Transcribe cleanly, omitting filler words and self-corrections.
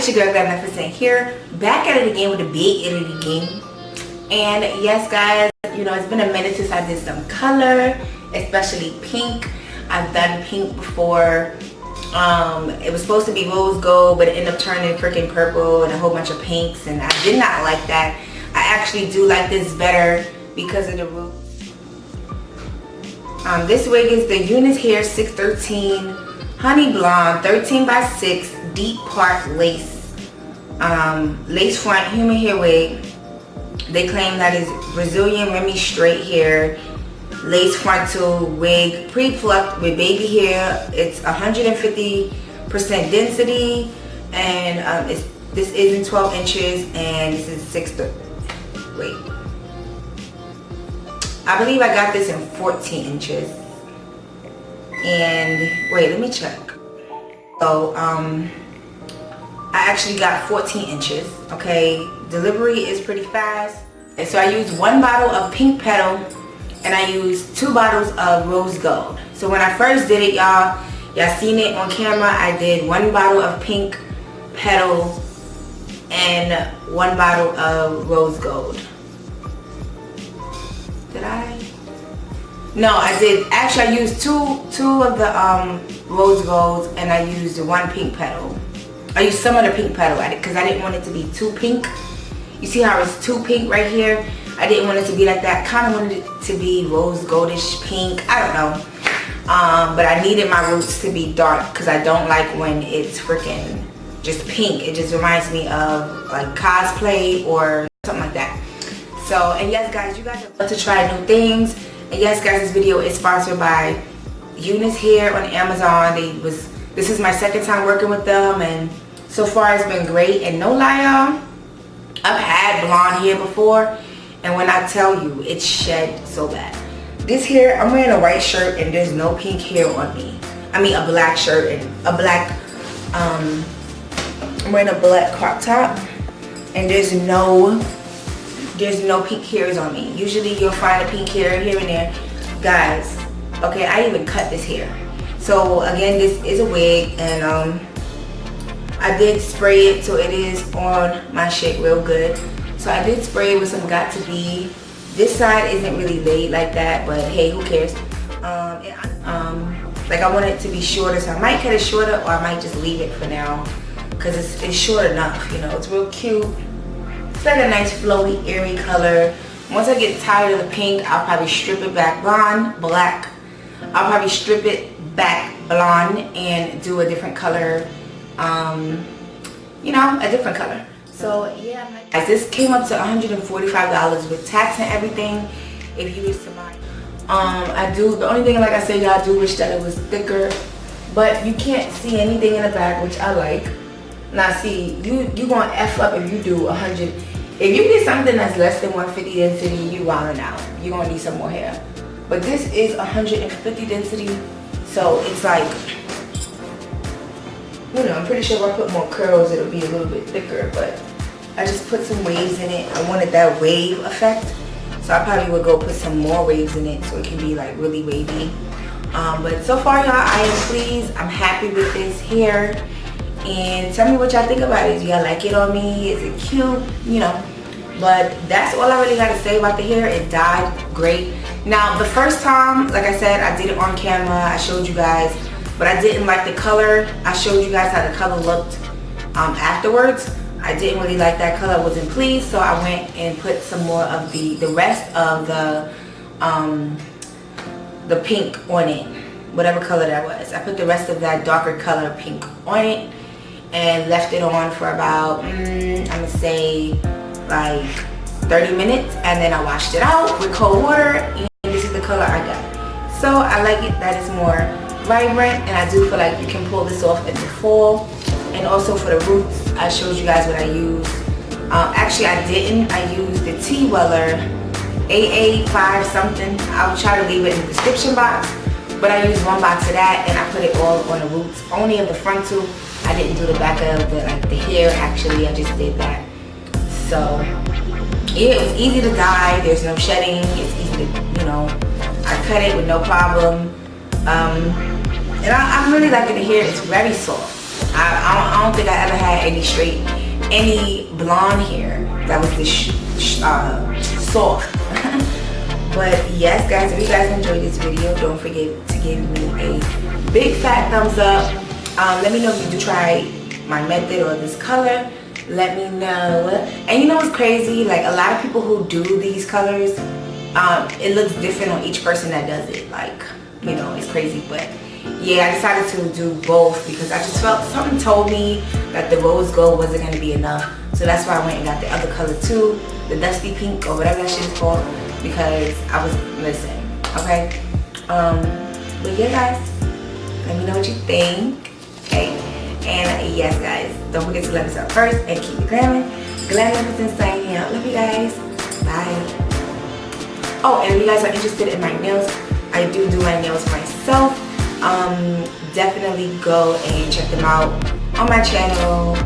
it's your girl GlamNefercent here, back at it again with a big editing game. And yes guys, you know, it's been a minute since I did some color, especially pink. I've done pink before. It was supposed to be rose gold, but it ended up turning freaking purple and a whole bunch of pinks, and I did not like that. I actually do like this better because of the roots. This wig is the UNice Hair 613 Honey Blonde 13x6 deep part lace lace front human hair wig. They claim that is Brazilian Remy straight hair lace frontal wig, pre-plucked with baby hair. It's 150% density, and this is in 12 inches, and this is 6. Wait, I believe I got this in 14 inches. And wait, let me check. So I actually got 14 inches. Okay, delivery is pretty fast. And so I used 1 bottle of pink Petal, and I used 2 bottles of rose gold. So when I first did it, y'all seen it on camera. I did 1 bottle of pink Petal and 1 bottle of rose gold. Did I? No, I did. Actually, I used two of the rose golds, and I used 1 pink Petal. I used some of the pink Petal at it because I didn't want it to be too pink. You see how it's too pink right here? I didn't want it to be like that. Kind of wanted it to be rose goldish pink. I don't know. But I needed my roots to be dark because I don't like when it's freaking just pink. It just reminds me of like cosplay or something like that. So, and yes guys, you guys are about to try new things. And yes guys, this video is sponsored by UNice Hair on Amazon. This is my second time working with them, and so far it's been great. And no lie, y'all, I've had blonde hair before, and when I tell you, it shed so bad. This hair, I'm wearing a white shirt and there's no pink hair on me. I mean a black shirt and a black, I'm wearing a black crop top, and there's no pink hairs on me. Usually you'll find a pink hair here and there. Guys, okay, I even cut this hair. So again, this is a wig, and I did spray it, so it is on my shit real good. So I did spray it with some Got To Be. This side isn't really laid like that, but hey, who cares? Like I want it to be shorter, so I might cut it shorter, or I might just leave it for now because it's short enough. You know, it's real cute. It's like a nice flowy, airy color. Once I get tired of the pink, I'll probably strip it back black. I'll probably strip it back blonde and do a different color. You know, a different color. So yeah, guys, this came up to $145 with tax and everything. If you wish to buy, the only thing, like I said, y'all, I do wish that it was thicker, but you can't see anything in the back, which I like. Now see, you gonna F up if you do 100. If you get something that's less than 150 density, you wildin' out. You're gonna need some more hair. But this is 150 density, so it's like, you know, I'm pretty sure if I put more curls, it'll be a little bit thicker, but I just put some waves in it. I wanted that wave effect, so I probably would go put some more waves in it so it can be like really wavy. But so far, y'all, I am pleased. I'm happy with this hair. And tell me what y'all think about it. Do y'all like it on me? Is it cute? You know. But that's all I really got to say about the hair. It dyed great. Now, the first time, like I said, I did it on camera. I showed you guys. But I didn't like the color. I showed you guys how the color looked afterwards. I didn't really like that color. I wasn't pleased. So I went and put some more of the rest of the pink on it. Whatever color that was. I put the rest of that darker color pink on it. And left it on for about, I'm gonna say like 30 minutes, and then I washed it out with cold water, and this is the color I got. So I like it that it's more vibrant, and I do feel like you can pull this off in the fall. And also for the roots, I showed you guys what I used. Actually I didn't. I used the T-Wella AA5 something. I'll try to leave it in the description box. But I used 1 box of that, and I put it all on the roots, only of the frontal. I didn't do the back of the hair. Actually, I just did that. So yeah, it was easy to dye. There's no shedding. It's easy to, you know, I cut it with no problem. And I'm really liking the hair. It's very soft. I don't think I ever had any blonde hair that was this soft. But yes guys, if you guys enjoyed this video, don't forget to give me a big fat thumbs up. Let me know if you do try my method or this color. Let me know. And you know what's crazy? Like a lot of people who do these colors, it looks different on each person that does it. Like, you know, it's crazy. But yeah, I decided to do both because I just felt something told me that the rose gold wasn't going to be enough. So that's why I went and got the other color too, the dusty pink or whatever that shit is called. Because I was, listen, okay? But yeah, guys, let me know what you think, okay? And yes, guys, don't forget to let us up first and keep it glamming. GlamNefercent signing out. Love you guys. Bye. Oh, and if you guys are interested in my nails, I do my nails myself. Definitely go and check them out on my channel.